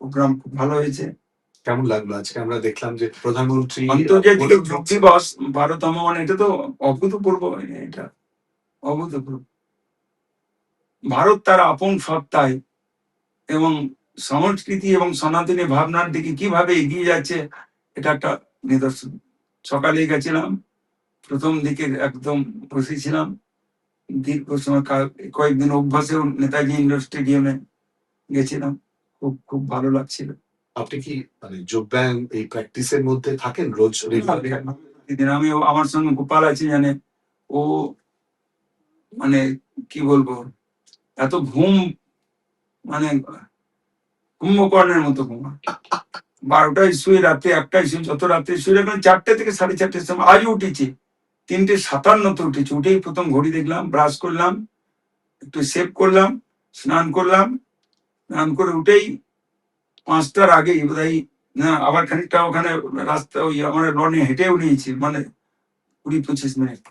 Programme খুব ভালো হয়েছে। কেমন লাগলো আজকে আমরা দেখলাম যে প্রধানমন্ত্রী আন্তর্জাতিক যোগ দিবস 12তম, মানে এটা তো অভূতপূর্ব, এটা অভূতপূর্ব। ভারত তার আপন সত্তায় এবং সংস্কৃতি এবং সনাতনী ভাবনার দিকে কিভাবে এগিয়ে যাচ্ছে, এটা একটা নিদর্শন। সকালে গেছিলাম, প্রথম দিকে একদম বসেছিলাম, দীর্ঘ সময় কয়েকদিন অভ্যাসেও নেতাজি ইন্ডোর স্টেডিয়ামে গেছিলাম, খুব খুব ভালো লাগছিল। আপনি কি মানে যোগব্যায়াম এই প্র্যাকটিসের মধ্যে থাকেন রোজ? প্রতিদিন আমি, আমার সঙ্গে গোপাল আছে জানে, ও মানে কি বলবো, এত ঘুম, মানে কুম্ভকর্ণের মতো ঘুম। 12টায় শুয়ে, রাতে 1টায় শুয়ে, যত রাতে শুয়ে রাখলাম, 4টে থেকে 4:30টার সময় আজও উঠেছি, 3:57 উঠেছি। উঠেই প্রথম ঘড়ি দেখলাম, ব্রাশ করলাম, একটু সেভ করলাম, স্নান করলাম, স্নান করে উঠেই 5টার আগেই বোধহয়, না আবার খানিকটা ওখানে রাস্তা, ওই আমার লনে হেঁটেও নিয়েছি, মানে 20-25 মিনিট।